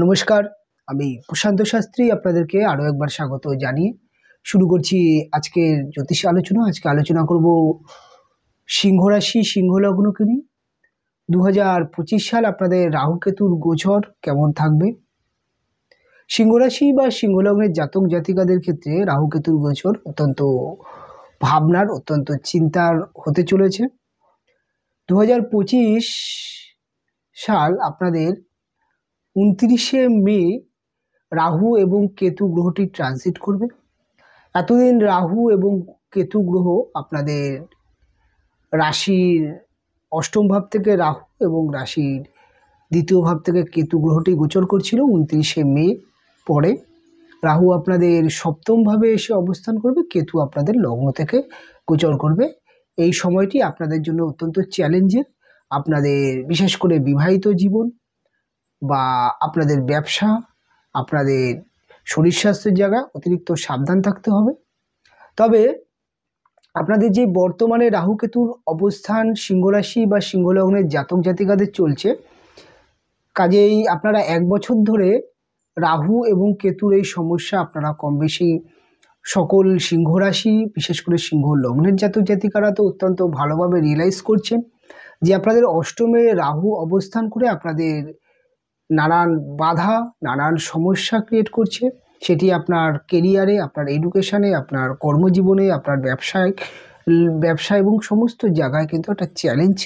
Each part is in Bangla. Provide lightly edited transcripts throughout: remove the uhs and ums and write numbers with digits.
নমস্কার, আমি প্রশান্ত শাস্ত্রী আপনাদেরকে আরও একবার স্বাগত জানিয়ে শুরু করছি আজকের জ্যোতিষ আলোচনা। আজকে আলোচনা করব সিংহ রাশি সিংহ লগ্নকে নিয়ে। 2025 সাল আপনাদের রাহু কেতুর গোচর কেমন থাকবে। সিংহ রাশি বা সিংহ লগ্নের জাতক জাতিকাদের ক্ষেত্রে রাহু কেতুর গোচর অত্যন্ত ভাবনার, অত্যন্ত চিন্তার হতে চলেছে। 2025 সাল আপনাদের 29শে মে রাহু এবং কেতু গ্রহটি ট্রানজিট করবে। এতদিন রাহু এবং কেতু গ্রহ আপনাদের রাশির অষ্টম ভাব থেকে রাহু এবং রাশির দ্বিতীয় ভাব থেকে কেতু গ্রহটি গোচর করছিল। 29শে মে পরে রাহু আপনাদের সপ্তম ভাবে এসে অবস্থান করবে, কেতু আপনাদের লগ্ন থেকে গোচর করবে। এই সময়টি আপনাদের জন্য অত্যন্ত চ্যালেঞ্জের। আপনাদের বিশেষ করে বিবাহিত জীবন বা আপনাদের ব্যবসা, আপনাদের শরীর স্বাস্থ্যের জায়গায় অতিরিক্ত সাবধান থাকতে হবে। তবে আপনাদের যে বর্তমানে রাহু কেতুর অবস্থান সিংহ রাশি বা সিংহ লগ্নের জাতক জাতিকাদের চলছে, কাজেই আপনারা 1 বছর ধরে রাহু এবং কেতুর এই সমস্যা আপনারা কম বেশি সকল সিংহ রাশি বিশেষ করে সিংহ লগ্নের জাতক জাতিকারা তো অত্যন্ত ভালোভাবে রিয়েলাইজ করছেন যে আপনাদের অষ্টমে রাহু অবস্থান করে আপনাদের নানান বাধা, নানান সমস্যা ক্রিয়েট করছে। সেটি আপনার কেরিয়ারে, আপনার এডুকেশানে, আপনার কর্মজীবনে, আপনার ব্যবসা এবং সমস্ত জায়গায় কিন্তু একটা চ্যালেঞ্জ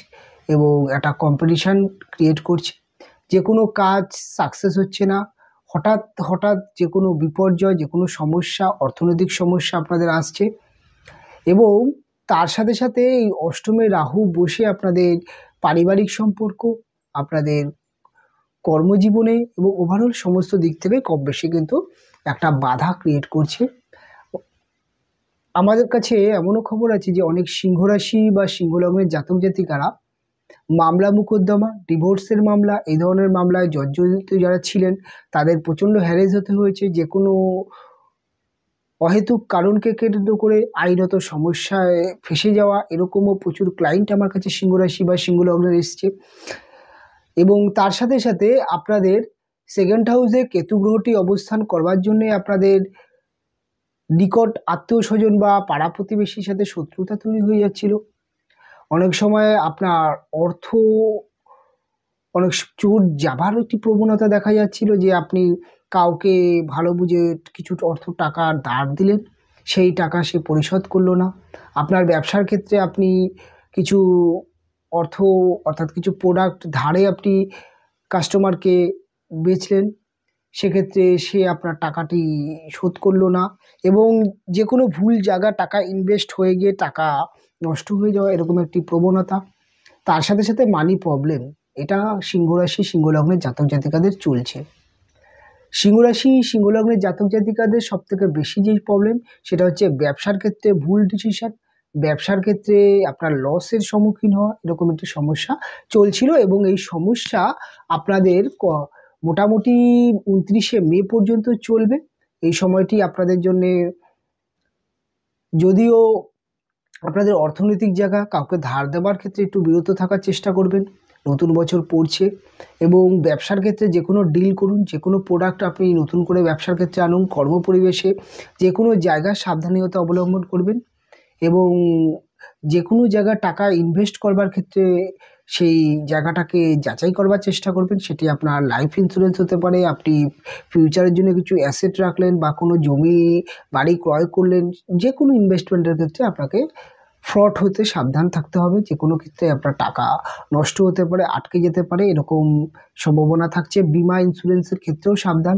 এবং একটা কম্পিটিশান ক্রিয়েট করছে। যে কোনো কাজ সাকসেস হচ্ছে না, হঠাৎ যে কোনো বিপর্যয়, যে কোনো সমস্যা, অর্থনৈতিক সমস্যা আপনাদের আসছে। এবং তার সাথে সাথে এই অষ্টমে রাহু বসে আপনাদের পারিবারিক সম্পর্ক, আপনাদের কর্মজীবনে এবং ওভারঅল সমস্ত দিক থেকে কম বেশি কিন্তু একটা বাধা ক্রিয়েট করছে। আমাদের কাছে এমনও খবর আছে যে অনেক সিংহ রাশি বা সিংহ লগ্নের জাতক জাতিকারা মামলা মোকদ্দমা, ডিভোর্সের মামলা, এই ধরনের মামলায় জর্জরিত যারা ছিলেন তাদের প্রচণ্ড হ্যারেস হতে হয়েছে। যে কোনো অহেতুক কারণকে কেন্দ্র করে আইনত সমস্যায় ফেসে যাওয়া, এরকমও প্রচুর ক্লায়েন্ট আমার কাছে সিংহ রাশি বা সিংহ লগ্নের এসছে। এবং তার সাথে সাথে আপনাদের সেকেন্ড হাউসে কেতু গ্রহটি অবস্থান করবার জন্যে আপনাদের নিকট আত্মীয় স্বজন বা পাড়া প্রতিবেশীর সাথে শত্রুতা তৈরি হয়ে যাচ্ছিল। অনেক সময় আপনার অর্থ অনেক চোট যাবার একটি প্রবণতা দেখা যাচ্ছিল, যে আপনি কাউকে ভালো বুঝে কিছু টাকা ধার দিলেন, সেই টাকা সে পরিশোধ করলো না। আপনার ব্যবসার ক্ষেত্রে আপনি কিছু অর্থ অর্থাৎ কিছু প্রোডাক্ট ধারে আপনি কাস্টমারকে বেচলেন, সেক্ষেত্রে সে আপনার টাকাটি শোধ করলো না। এবং যে কোনো ভুল জায়গায় টাকা ইনভেস্ট হয়ে গিয়ে টাকা নষ্ট হয়ে যাওয়া, এরকম একটি প্রবণতা। তার সাথে সাথে মানি প্রবলেম, এটা সিংহ রাশি সিংহ লগ্নের জাতক জাতিকাদের চলছে। সিংহ রাশি সিংহ লগ্নের জাতক জাতিকাদের সবথেকে বেশি যে প্রবলেম সেটা হচ্ছে ব্যবসার ক্ষেত্রে ভুল ডিসিশন, ব্যবসার ক্ষেত্রে আপনার লসের সম্মুখীন হওয়া, এরকম একটি সমস্যা চলছিল। এবং এই সমস্যা আপনাদের মোটামুটি 29শে মে পর্যন্ত চলবে। এই সময়টি আপনাদের জন্যে, যদিও আপনাদের অর্থনৈতিক জায়গা, কাউকে ধার দেওয়ার ক্ষেত্রে একটু বিরত থাকার চেষ্টা করবেন, নতুন বছর পড়ছে। এবং ব্যবসার ক্ষেত্রে যে কোনো ডিল করুন, যে কোনো প্রোডাক্ট আপনি নতুন করে ব্যবসার ক্ষেত্রে আনুন, কর্মপরিবেশে যে কোনো জায়গায় সাবধানতা অবলম্বন করবেন। এবং যে কোনো জায়গায় টাকা ইনভেস্ট করবার ক্ষেত্রে সেই জায়গাটাকে যাচাই করবার চেষ্টা করবেন। সেটি আপনার লাইফ ইন্স্যুরেন্স হতে পারে, আপনি ফিউচারের জন্য কিছু অ্যাসেট রাখলেন বা কোনো জমি বাড়ি ক্রয় করলেন, যে কোনো ইনভেস্টমেন্টের ক্ষেত্রে আপনাকে ফ্রড হতে সাবধান থাকতে হবে। যে কোনো ক্ষেত্রে আপনার টাকা নষ্ট হতে পারে, আটকে যেতে পারে, এরকম সম্ভাবনা থাকছে। বিমা ইন্স্যুরেন্সের ক্ষেত্রেও সাবধান,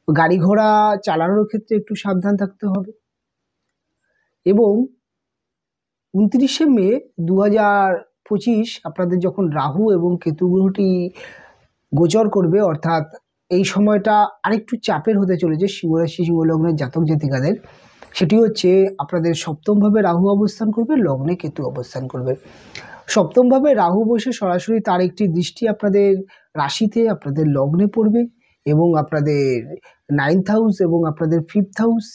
গাড়ি ঘোড়া চালানোর ক্ষেত্রে একটু সাবধান থাকতে হবে। এবং 29শে মে 2025 আপনাদের যখন রাহু এবং কেতু গ্রহটি গোচর করবে, অর্থাৎ এই সময়টা আরেকটু চাপের হতে চলেছে সিংহ রাশি সিংহ লগ্নের জাতক জাতিকাদের। সেটি হচ্ছে আপনাদের সপ্তমভাবে রাহু অবস্থান করবে, লগ্নে কেতু অবস্থান করবে। সপ্তমভাবে রাহু বসে সরাসরি তার একটি দৃষ্টি আপনাদের রাশিতে, আপনাদের লগ্নে পড়বে এবং আপনাদের 9th হাউস এবং আপনাদের 5th হাউস,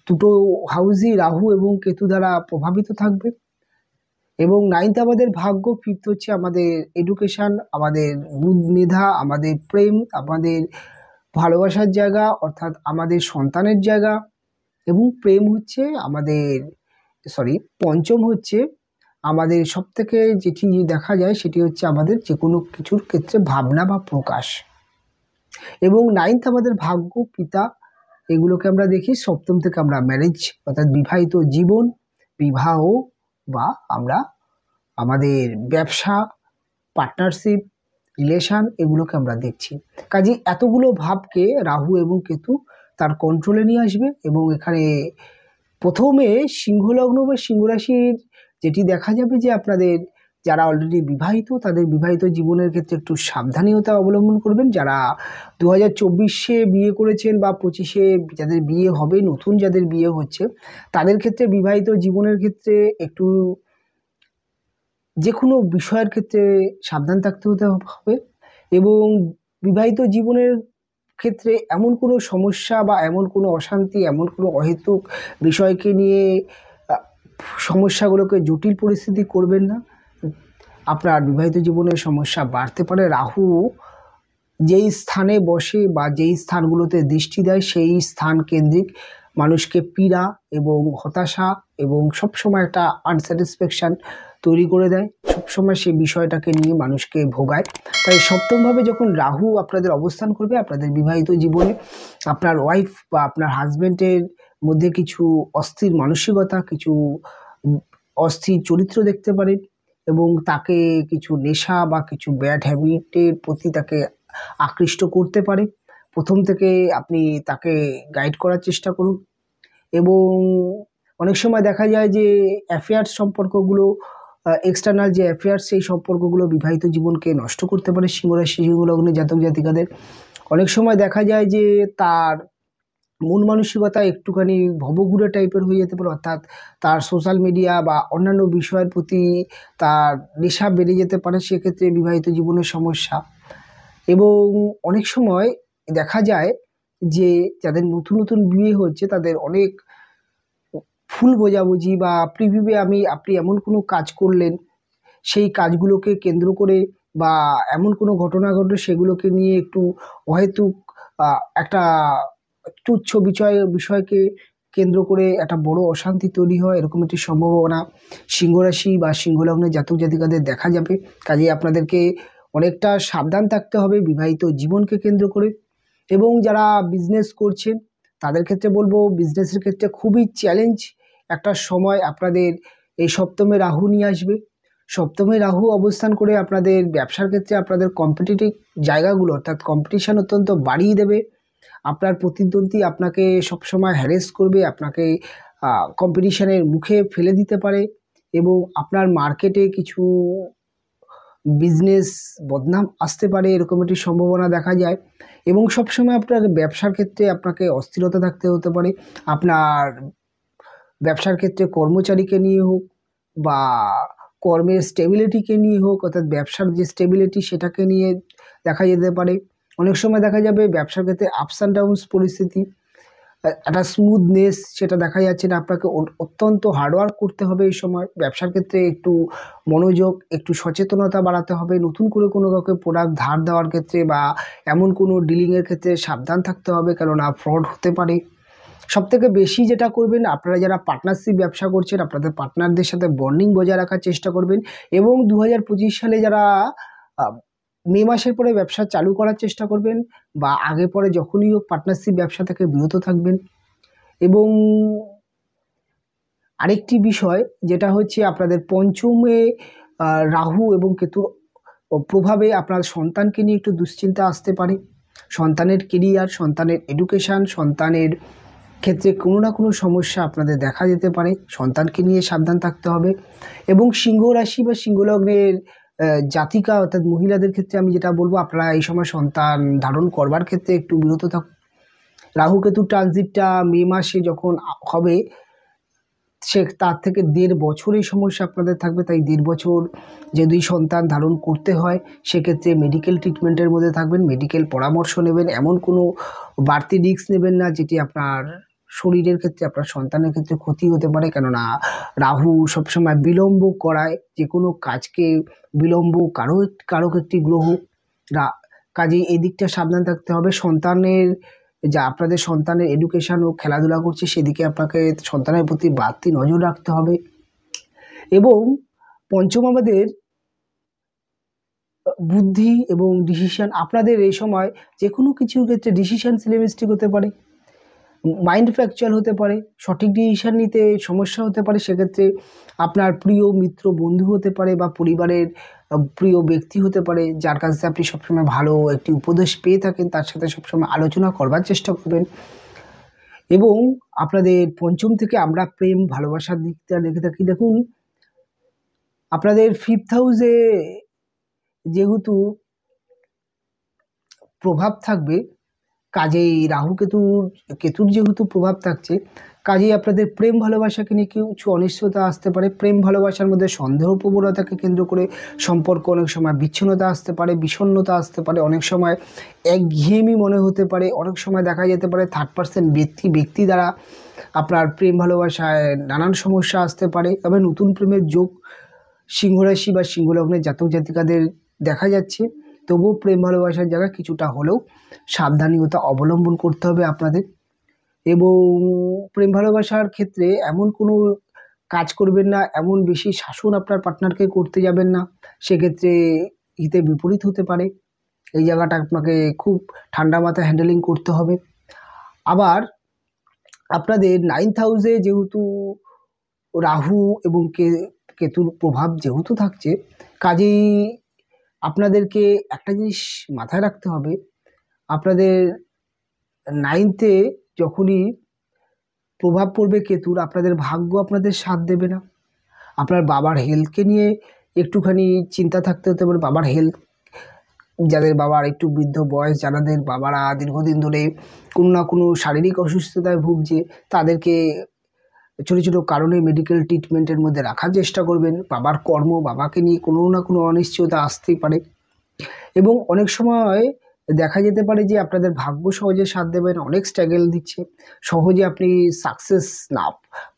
দুটো হাউসই রাহু এবং কেতু দ্বারা প্রভাবিত থাকবে। এবং 9th আমাদের ভাগ্য, 5th হচ্ছে আমাদের এডুকেশান, আমাদের মেধা, আমাদের প্রেম, আমাদের ভালোবাসার জায়গা অর্থাৎ আমাদের সন্তানের জায়গা। এবং প্রেম হচ্ছে আমাদের পঞ্চম হচ্ছে আমাদের সবথেকে যেটি দেখা যায় সেটি হচ্ছে আমাদের যে কোনো কিছুর ক্ষেত্রে ভাবনা বা প্রকাশ। এবং 9th আমাদের ভাগ্য, পিতা, এগুলোকে আমরা দেখি। 7ম থেকে আমরা ম্যারেজ অর্থাৎ বিবাহিত জীবন, বিবাহ বা আমরা আমাদের ব্যবসা, পার্টনারশিপ, রিলেশান, এগুলোকে আমরা দেখছি। কাজে এতগুলো ভাবকে রাহু এবং কেতু তার কন্ট্রোলে নিয়ে আসবে। এবং এখানে প্রথমে সিংহলগ্ন বা সিংহরাশির যেটি দেখা যাবে যে আপনাদের যারা অলরেডি বিবাহিত তাদের বিবাহিত জীবনের ক্ষেত্রে একটু সাবধানতা অবলম্বন করবেন। যারা 2024-এ বিয়ে করেছেন বা 25-এ যাদের বিয়ে হবে, নতুন যাদের বিয়ে হচ্ছে, তাদের ক্ষেত্রে বিবাহিত জীবনের ক্ষেত্রে একটু যে কোনো বিষয়ের ক্ষেত্রে সাবধান থাকতে হতে হবে। এবং বিবাহিত জীবনের ক্ষেত্রে এমন কোনো সমস্যা বা এমন কোনো অশান্তি, এমন কোনো অহেতুক বিষয়কে নিয়ে সমস্যাগুলোকে জটিল পরিস্থিতি করবেন না। আপনার বিবাহিত জীবনের সমস্যা বাড়তে পারে। রাহু যেই স্থানে বসে বা যেই স্থানগুলোতে দৃষ্টি দেয় সেই স্থান কেন্দ্রিক মানুষকে পীড়া এবং হতাশা এবং সবসময় একটা আনস্যাটিসফ্যাকশান তৈরি করে দেয়। সবসময় সেই বিষয়টাকে নিয়ে মানুষকে ভোগায়। তাই সপ্তমভাবে যখন রাহু আপনাদের অবস্থান করবে, আপনাদের বিবাহিত জীবনে আপনার ওয়াইফ বা আপনার হাজব্যান্ডের মধ্যে কিছু অস্থির মানসিকতা, কিছু অস্থির চরিত্র দেখতে পারেন এবং তাকে কিছু নেশা বা কিছু ব্যাড হ্যাবিটের প্রতি তাকে আকৃষ্ট করতে পারে। প্রথম থেকে আপনি তাকে গাইড করার চেষ্টা করুন। এবং অনেক সময় দেখা যায় যে অ্যাফেয়ার্স সম্পর্কগুলো, এক্সটার্নাল যে অ্যাফেয়ার্স, সেই সম্পর্কগুলো বিবাহিত জীবনকে নষ্ট করতে পারে। সিংহরাশি, সিংহলগ্নে জাতক জাতিকাদের অনেক সময় দেখা যায় যে তার মন মানসিকতা একটুখানি ভবঘুরে টাইপের হয়ে যেতে পারে, অর্থাৎ তার সোশ্যাল মিডিয়া বা অন্যান্য বিষয়ের প্রতি তার নেশা বেড়ে যেতে পারে। সেক্ষেত্রে বিবাহিত জীবনের সমস্যা। এবং অনেক সময় দেখা যায় যে যাদের নতুন নতুন বিয়ে হচ্ছে তাদের অনেক ভুল বোঝাবুঝি বা প্রিভিউয়ে আপনি এমন কোনো কাজ করলেন, সেই কাজগুলোকে কেন্দ্র করে বা এমন কোনো ঘটনা ঘটলে সেগুলোকে নিয়ে একটু অহেতুক একটা তুচ্ছ বিষয়কে কেন্দ্র করে একটা বড় অশান্তি তৈরি হয়, এরকম একটি সম্ভাবনা সিংহরাশি বা সিংহলগ্নের জাতক জাতিকাদের দেখা যাবে। কাজেই আপনাদেরকে অনেকটা সাবধান থাকতে হবে বিবাহিত জীবনকে কেন্দ্র করে। এবং যারা বিজনেস করছেন তাদের ক্ষেত্রে বলবো, বিজনেসের ক্ষেত্রে খুবই চ্যালেঞ্জ একটা সময় আপনাদের এই সপ্তমে রাহু নিয়ে আসবে। সপ্তমে রাহু অবস্থান করে আপনাদের ব্যবসার ক্ষেত্রে আপনাদের কম্পিটিটিভ জায়গাগুলো অর্থাৎ কম্পিটিশান অত্যন্ত বাড়িয়ে দেবে। আপনার প্রতিদ্বন্দ্বী আপনাকে সবসময় হ্যারেস করবে, আপনাকে কম্পিটিশানের মুখে ফেলে দিতে পারে এবং আপনার মার্কেটে কিছু বিজনেস বদনাম আসতে পারে, এরকম একটি সম্ভাবনা দেখা যায়। এবং সবসময় আপনার ব্যবসার ক্ষেত্রে আপনাকে অস্থিরতা থাকতে হতে পারে। আপনার ব্যবসার ক্ষেত্রে কর্মচারীকে নিয়ে হোক বা কর্মের স্টেবিলিটিকে নিয়ে হোক, অর্থাৎ ব্যবসার যে স্টেবিলিটি সেটাকে নিয়ে দেখা যেতে পারে। অনেক সময় দেখা যাবে ব্যবসার ক্ষেত্রে আপস অ্যান্ড ডাউনস পরিস্থিতি, একটা স্মুথনেস সেটা দেখা যাচ্ছে না। আপনাকে অত্যন্ত হার্ডওয়ার্ক করতে হবে এই সময়। ব্যবসার ক্ষেত্রে একটু মনোযোগ, একটু সচেতনতা বাড়াতে হবে। নতুন করে কোনো কাউকে প্রোডাক্ট ধার দেওয়ার ক্ষেত্রে বা এমন কোনো ডিলিংয়ের ক্ষেত্রে সাবধান থাকতে হবে, কেননা ফ্রড হতে পারে। সবথেকে বেশি যেটা করবেন, আপনারা যারা পার্টনারশিপ ব্যবসা করছেন আপনাদের পার্টনারদের সাথে বন্ডিং বজায় রাখার চেষ্টা করবেন। এবং 2025 সালে যারা মে মাসের পরে ব্যবসা চালু করার চেষ্টা করবেন বা আগে পরে যখনই হোক পার্টনারশিপ ব্যবসা থেকে বিরত থাকবেন। এবং আরেকটি বিষয় যেটা হচ্ছে আপনাদের পঞ্চমে রাহু এবং কেতুর প্রভাবে আপনার সন্তানকে নিয়ে একটু দুশ্চিন্তা আসতে পারে। সন্তানের কেরিয়ার, সন্তানের এডুকেশান, সন্তানের ক্ষেত্রে কোনো না কোনো সমস্যা আপনাদের দেখা যেতে পারে। সন্তানকে নিয়ে সাবধান থাকতে হবে। এবং সিংহ রাশি বা সিংহলগ্নের জাতিকা অর্থাৎ মহিলাদের ক্ষেত্রে আমি যেটা বলবো, আপনারা এই সময় সন্তান ধারণ করবার ক্ষেত্রে একটু বিরত থাকুন। রাহু কেতুর ট্রানজিটটা মে মাসে যখন হবে সে তার থেকে 1.5 বছর এই সমস্যা আপনাদের থাকবে। তাই 1.5 বছর যদি সন্তান ধারণ করতে হয় সেক্ষেত্রে মেডিকেল ট্রিটমেন্টের মধ্যে থাকবেন, মেডিকেল পরামর্শ নেবেন। এমন কোনো বাড়তি রিস্ক নেবেন না যেটি আপনার শরীরের ক্ষেত্রে, আপনার সন্তানের ক্ষেত্রে ক্ষতি হতে পারে, কেননা রাহু সবসময় বিলম্ব করায়, যে কোনো কাজকে বিলম্ব কারক একটি গ্রহ। কাজেই এই দিকটা সাবধান থাকতে হবে। সন্তানের যা আপনাদের সন্তানের এডুকেশন ও খেলাধুলা করছে সেদিকে আপনাকে সন্তানের প্রতি বাড়তি নজর রাখতে হবে। এবং পঞ্চম আমাদের বুদ্ধি এবং ডিসিশন। আপনাদের এই সময় যে কোনো কিছুর ক্ষেত্রে ডিসিশন সিলেবাসটিক হতে পারে, মাইন্ড ফ্র্যাকচার হতে পারে, সঠিক ডিসিশন নিতে সমস্যা হতে পারে। সেক্ষেত্রে আপনার প্রিয় মিত্র বন্ধু হতে পারে বা পরিবারের প্রিয় ব্যক্তি হতে পারে, যার কাছে আপনি সবসময় ভালো একটি উপদেশ পেয়ে থাকেন, তার সাথে সবসময় আলোচনা করবার চেষ্টা করবেন। এবং আপনাদের পঞ্চম থেকে আমরা প্রেম ভালোবাসার দিকটা দেখে থাকি। দেখুন, আপনাদের 5th হাউসে যেহেতু প্রভাব থাকবে, কাজেই রাহু কেতুর যেহেতু প্রভাব থাকছে, কাজেই আপনাদের প্রেম ভালোবাসাকে নিয়ে কিছু অনিশ্চয়তা আসতে পারে। প্রেম ভালোবাসার মধ্যে সন্দেহ প্রবণতাকে কেন্দ্র করে সম্পর্ক অনেক সময় বিচ্ছিন্নতা আসতে পারে, বিষণ্ণতা আসতে পারে, অনেক সময় একঘেয়েমি মনে হতে পারে, অনেক সময় দেখা যেতে পারে থার্ড পার্সন ব্যক্তি দ্বারা আপনার প্রেম ভালোবাসায় নানান সমস্যা আসতে পারে। তবে নতুন প্রেমের যোগ সিংহ রাশি বা সিংহ লগ্নের জাতক জাতিকাদের দেখা যাচ্ছে। তবুও প্রেম ভালোবাসার জায়গায় কিছুটা হলেও সাবধানতা অবলম্বন করতে হবে আপনাদের। এবং প্রেম ভালোবাসার ক্ষেত্রে এমন কোনো কাজ করবেন না, এমন বেশি শাসন আপনার পার্টনারকে করতে যাবেন না, সেক্ষেত্রে হিতে বিপরীত হতে পারে। এই জায়গাটা আপনাকে খুব ঠান্ডা মাথায় হ্যান্ডেলিং করতে হবে। আবার আপনাদের 9th হাউসে যেহেতু রাহু এবং কেতুর প্রভাব যেহেতু থাকছে, কাজেই আপনাদেরকে একটা জিনিস মাথায় রাখতে হবে, আপনাদের 9th-এ যখনই প্রভাব পড়বে কেতুর, আপনাদের ভাগ্য আপনাদের সাথ দেবে না। আপনার বাবার হেলথকে নিয়ে একটুখানি চিন্তা থাকতে হতে পারে। বাবার হেলথ, যাদের বাবার একটু বৃদ্ধ বয়স, যাদের বাবারা দীর্ঘদিন ধরে কোনো না কোনো শারীরিক অসুস্থতায় ভুগছে, তাদেরকে ছোটো ছোটো কারণে মেডিকেল ট্রিটমেন্টের মধ্যে রাখার চেষ্টা করবেন। বাবার কর্ম, বাবাকে নিয়ে কোনো না কোনো অনিশ্চয়তা আসতেই পারে। এবং অনেক সময় দেখা যেতে পারে যে আপনাদের ভাগ্য সহজে সাথ দেবে না, অনেক স্ট্রাগল দিচ্ছে, সহজে আপনি সাকসেস না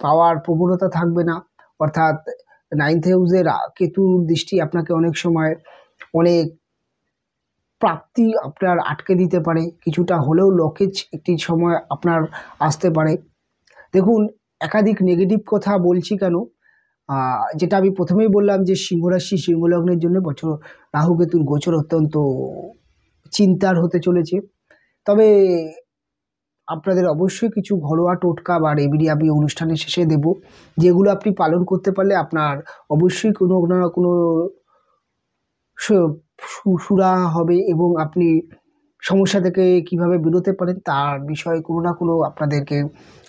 পাওয়ার প্রবণতা থাকবে না। অর্থাৎ 9th হাউসের কেতুর দৃষ্টি আপনাকে অনেক সময় অনেক প্রাপ্তি আপনার আটকে দিতে পারে, কিছুটা হলেও লকেজ একটি সময় আপনার আসতে পারে। দেখুন, একাধিক নেগেটিভ কথা বলছি কেন, যেটা আমি প্রথমেই বললাম যে সিংহ রাশি সিংহ লগ্নের জন্য বছর রাহু কেতুর গোচর অত্যন্ত চিন্তার হতে চলেছে। তবে আপনাদের অবশ্যই কিছু ঘরোয়া টোটকা বা রেমেডি আমি অনুষ্ঠানের শেষে দেব, যেগুলো আপনি পালন করতে পারলে আপনার অবশ্যই কোনো না কোনো সুরা হবে এবং আপনি সমস্যা থেকে কিভাবে বেরোতে পারেন তার বিষয়ে কোনো না কোনো আপনাদেরকে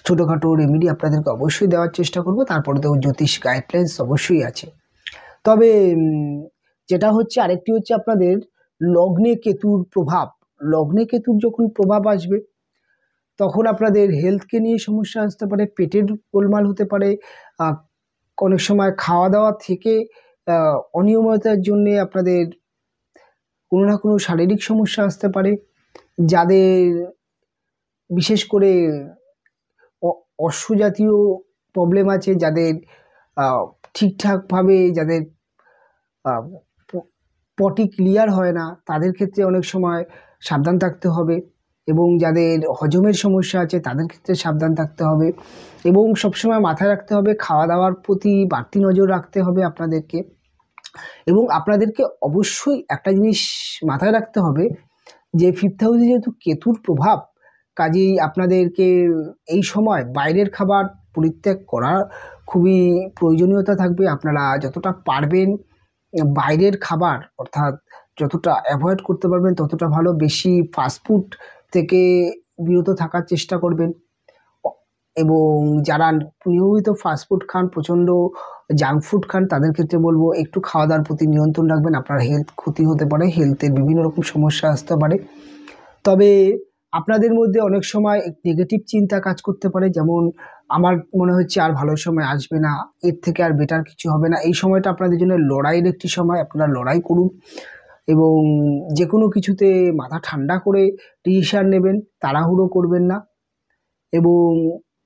ছোটোখাটো রেমেডি আপনাদেরকে অবশ্যই দেওয়ার চেষ্টা করব। তারপরে তো জ্যোতিষ গাইডলাইন্স অবশ্যই আছে। তবে যেটা হচ্ছে, আরেকটি হচ্ছে আপনাদের লগ্নে কেতুর প্রভাব। লগ্নে কেতুর যখন প্রভাব আসবে, তখন আপনাদের হেলথকে নিয়ে সমস্যা আসতে পারে, পেটের গোলমাল হতে পারে, অনেক সময় খাওয়া দাওয়া থেকে অনিয়মিততার জন্যে আপনাদের কোনো না কোনো শারীরিক সমস্যা আসতে পারে। যাদের বিশেষ করে অশ্ব জাতীয় প্রবলেম আছে, যাদের ঠিকঠাকভাবে যাদের পটি ক্লিয়ার হয় না, তাদের ক্ষেত্রে অনেক সময় সাবধান থাকতে হবে। এবং যাদের হজমের সমস্যা আছে তাদের ক্ষেত্রে সাবধান থাকতে হবে। এবং সবসময় মাথায় রাখতে হবে, খাওয়া দাওয়ার প্রতি বাড়তি নজর রাখতে হবে আপনাদেরকে। এবং আপনাদেরকে অবশ্যই একটা জিনিস মাথায় রাখতে হবে যে 5th হাউসে যেহেতু কেতুর প্রভাব, কাজেই আপনাদেরকে এই সময় বাইরের খাবার পরিত্যাগ করা খুবই প্রয়োজনীয়তা থাকবে। আপনারা যতটা পারবেন বাইরের খাবার, অর্থাৎ যতটা অ্যাভয়েড করতে পারবেন ততটা ভালো। বেশি ফাস্টফুড থেকে বিরত থাকার চেষ্টা করবেন। এবং যারা নিয়মিত ফাস্টফুড খান, প্রচণ্ড জাঙ্ক ফুড খান, তাদের ক্ষেত্রে বলবো একটু খাওয়া দাওয়ার প্রতি নিয়ন্ত্রণ রাখবেন। আপনার হেলথ ক্ষতি হতে পারে, হেলথের বিভিন্ন রকম সমস্যা আসতে পারে। তবে আপনাদের মধ্যে অনেক সময় নেগেটিভ চিন্তা কাজ করতে পারে, যেমন আমার মনে হচ্ছে আর ভালো সময় আসবে না, এর থেকে আর বেটার কিছু হবে না। এই সময়টা আপনাদের জন্য লড়াইয়ের একটি সময়, আপনারা লড়াই করুন এবং যে কোনো কিছুতে মাথা ঠান্ডা করে ডিসিশান নেবেন, তাড়াহুড়ো করবেন না। এবং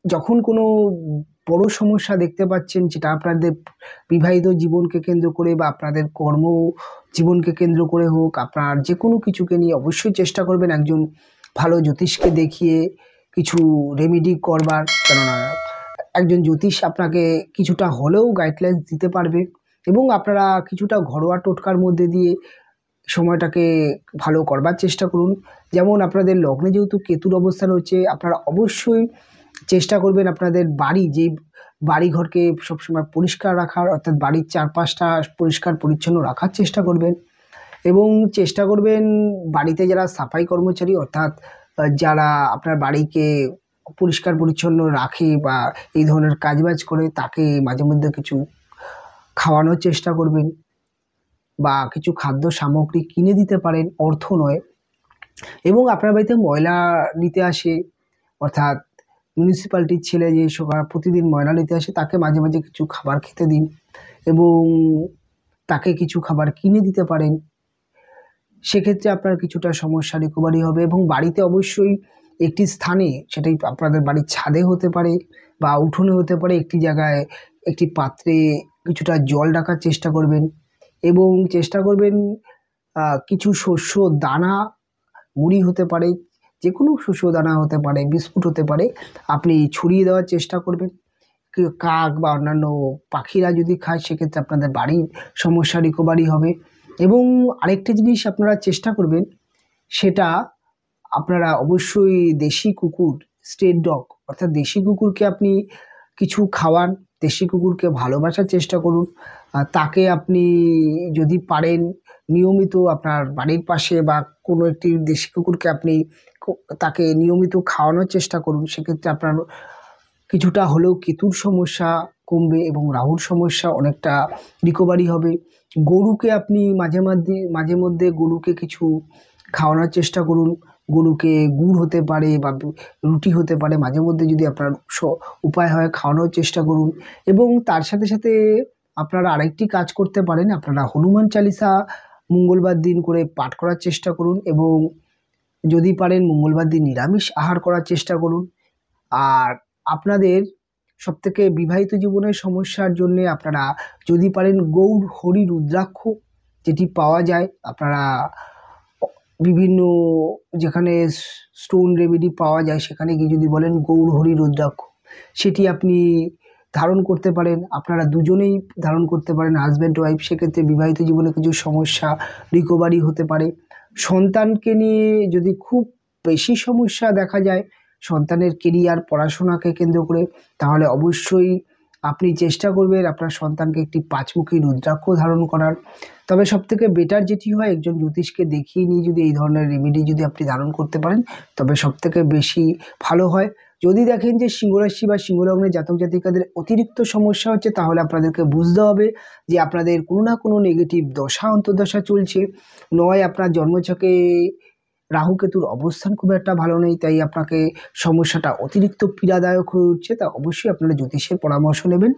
যখন কোনো বড় সমস্যা দেখতে পাচ্ছেন, যেটা আপনাদের বিবাহিত জীবনকে কেন্দ্র করে বা আপনাদের কর্ম জীবনকে কেন্দ্র করে হোক, আপনার যে কোনো কিছুকে নিয়ে অবশ্যই চেষ্টা করবেন একজন ভালো জ্যোতিষকে দেখিয়ে কিছু রেমেডি করবার। কেননা একজন জ্যোতিষ আপনাকে কিছুটা হলেও গাইডলাইন্স দিতে পারবে এবং আপনারা কিছুটা ঘরোয়া টোটকার মধ্যে দিয়ে সময়টাকে ভালো করবার চেষ্টা করুন। যেমন আপনাদের লগ্নে যেহেতু কেতুর অবস্থান হচ্ছে, আপনারা অবশ্যই চেষ্টা করবেন আপনাদের যেই বাড়িঘরকে সবসময় পরিষ্কার রাখার, অর্থাৎ বাড়ির চারপাশটা পরিষ্কার পরিচ্ছন্ন রাখার চেষ্টা করবেন এবং চেষ্টা করবেন বাড়িতে যারা সাফাই কর্মচারী, অর্থাৎ যারা আপনার বাড়িকে পরিষ্কার পরিচ্ছন্ন রাখে বা এই ধরনের কাজবাজ করে, তাকে মাঝে মধ্যে কিছু খাওয়ানোর চেষ্টা করবেন বা কিছু খাদ্য সামগ্রী কিনে দিতে পারেন, অর্থ নয়। এবং আপনার বাড়িতে ময়লা নিতে আসে, অর্থাৎ মিউনিসিপ্যালিটির ছেলে যে প্রতিদিন ময়লা নিতে আসে, তাকে মাঝে মাঝে কিছু খাবার খেতে দিন এবং তাকে কিছু খাবার কিনে দিতে পারেন। সেক্ষেত্রে আপনার কিছুটা সমস্যা রিকভারি হবে। এবং বাড়িতে অবশ্যই একটি স্থানে, সেটাই আপনাদের বাড়ির ছাদে হতে পারে বা উঠোনে হতে পারে, একটি জায়গায় একটি পাত্রে কিছুটা জল রাখার চেষ্টা করবেন এবং চেষ্টা করবেন কিছু শস্য দানা, মুড়ি হতে পারে, যে কোনো শস্য দানা হতে পারে, বিস্কুট হতে পারে, আপনি ছড়িয়ে দেওয়ার চেষ্টা করবেন। কাক বা অন্যান্য পাখিরা যদি খায়, সেক্ষেত্রে আপনাদের বাড়ির সমস্যা রিকভারি হবে। এবং আরেকটা জিনিস আপনারা চেষ্টা করবেন, সেটা আপনারা অবশ্যই দেশি কুকুর, স্ট্রেট ডগ, অর্থাৎ দেশি কুকুরকে আপনি কিছু খাওয়ান, দেশি কুকুরকে ভালোবাসার চেষ্টা করুন। তাকে আপনি যদি পারেন নিয়মিত আপনার বাড়ির পাশে বা কোনো একটি দেশি কুকুরকে আপনি তাকে নিয়মিত খাওয়ানোর চেষ্টা করুন। সেক্ষেত্রে আপনার কিছুটা হলেও কেতুর সমস্যা কমবে এবং রাহুর সমস্যা অনেকটা রিকভারি হবে। গরুকে আপনি মাঝে মধ্যে গরুকে কিছু খাওয়ানোর চেষ্টা করুন। গরুকে গুড় হতে পারে বা রুটি হতে পারে, মাঝে মধ্যে যদি আপনার উপায় হয় খাওয়ানোর চেষ্টা করুন। এবং তার সাথে সাথে আপনারা আরেকটি কাজ করতে পারেন, আপনারা হনুমান চালিসা মঙ্গলবার দিন করে পাঠ করার চেষ্টা করুন এবং যদি পারেন মঙ্গলবার দিন নিরামিষ আহার করার চেষ্টা করুন। আর আপনাদের সবথেকে বিবাহিত জীবনের সমস্যার জন্য আপনারা যদি পারেন গৌর হরি রুদ্রাক্ষ, যেটি পাওয়া যায় আপনারা বিভিন্ন যেখানে স্টোন রেমেডি পাওয়া যায়, সেখানে গিয়ে যদি বলেন গৌর হরি রুদ্রাক্ষ, সেটি আপনি ধারণ করতে পারেন। আপনারা দুজনেই ধারণ করতে পারেন, হাজব্যান্ড ওয়াইফ। সেক্ষেত্রে বিবাহিত জীবনে কিছু সমস্যা রিকভারি হতে পারে। সন্তানকে নিয়ে যদি খুব বেশি সমস্যা দেখা যায়, সন্তানের কেরিয়ার, পড়াশোনাকে কেন্দ্র করে, তাহলে অবশ্যই আপনি চেষ্টা করবেন আপনার সন্তানকে একটি 5 মুখী রুদ্রাক্ষ ধারণ করার। তবে সবথেকে বেটার যেটি হয়, একজন জ্যোতিষকে দেখিয়ে নিয়ে যদি এই ধরনের রেমেডি যদি আপনি ধারণ করতে পারেন, তবে সবথেকে বেশি ভালো হয়। যদি দেখেন যে সিংহরাশি বা সিংহলগ্নের জাতক জাতিকাদের অতিরিক্ত সমস্যা হচ্ছে, তাহলে আপনাদেরকে বুঝতে হবে যে আপনাদের কোনো না কোনো নেগেটিভ দশা অন্তর্দশা চলছে, নয় আপনার জন্মছকে রাহু কেতুর অবস্থান খুব একটা ভালো নেই, তাই আপনাকে সমস্যাটা অতিরিক্ত পীড়াদায়ক হয়ে উঠছে। তা অবশ্যই আপনারা জ্যোতিষের পরামর্শ নেবেন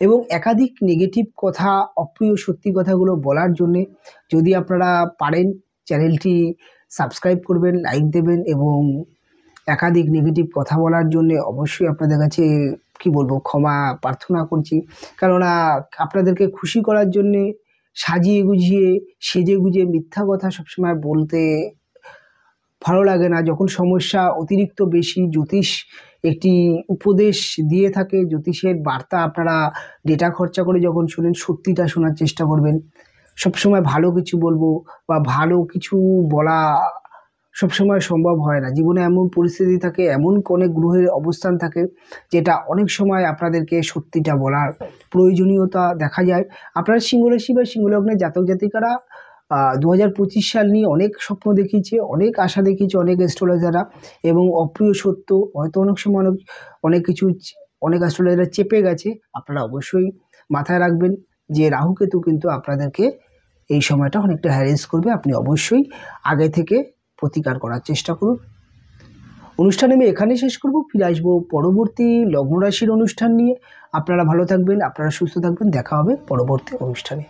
এবং একাধিক নেগেটিভ কথা, অপ্রিয় সত্যি কথাগুলো বলার জন্যে যদি আপনারা পারেন চ্যানেলটি সাবস্ক্রাইব করবেন, লাইক দেবেন এবং একাধিক নেগেটিভ কথা বলার জন্য অবশ্যই আপনাদের কাছে কি বলবো, ক্ষমা প্রার্থনা করছি। কেননা আপনাদেরকে খুশি করার জন্যে সাজিয়ে গুজিয়ে, সেজে গুজিয়ে মিথ্যা কথা সবসময় বলতে ভালো লাগে না। যখন সমস্যা অতিরিক্ত বেশি, জ্যোতিষ একটি উপদেশ দিয়ে থাকে, জ্যোতিষের বার্তা আপনারা ডেটা খরচা করে যখন শুনেন, সত্যিটা শোনার চেষ্টা করবেন। সবসময় ভালো কিছু বলবো বা ভালো কিছু বলা সবসময় সম্ভব হয় না। জীবনে এমন পরিস্থিতি থাকে, এমন অনেক গ্রহের অবস্থান থাকে, যেটা অনেক সময় আপনাদেরকে সত্যিটা বলার প্রয়োজনীয়তা দেখা যায়। আপনারা সিংহরাশি বা সিংহলগ্নের জাতক জাতিকারা 2025 সাল নিয়ে অনেক স্বপ্ন দেখিয়েছে, অনেক আশা দেখিয়েছে অনেক অ্যাস্ট্রোলজাররা, এবং অপ্রিয় সত্য হয়তো অনেক সময় অনেক কিছু অনেক অ্যাস্ট্রোলজাররা চেপে গেছে। আপনারা অবশ্যই মাথায় রাখবেন যে রাহু কেতু কিন্তু আপনাদেরকে এই সময়টা অনেকটা হ্যারেস করবে। আপনি অবশ্যই আগে থেকে প্রতিকার করার চেষ্টা করুন। অনুষ্ঠান আমি এখানে শেষ করব, ফিরে আসবো পরবর্তী লগ্ন রাশির অনুষ্ঠান নিয়ে। আপনারা ভালো থাকবেন, আপনারা সুস্থ থাকবেন, দেখা হবে পরবর্তী অনুষ্ঠানে।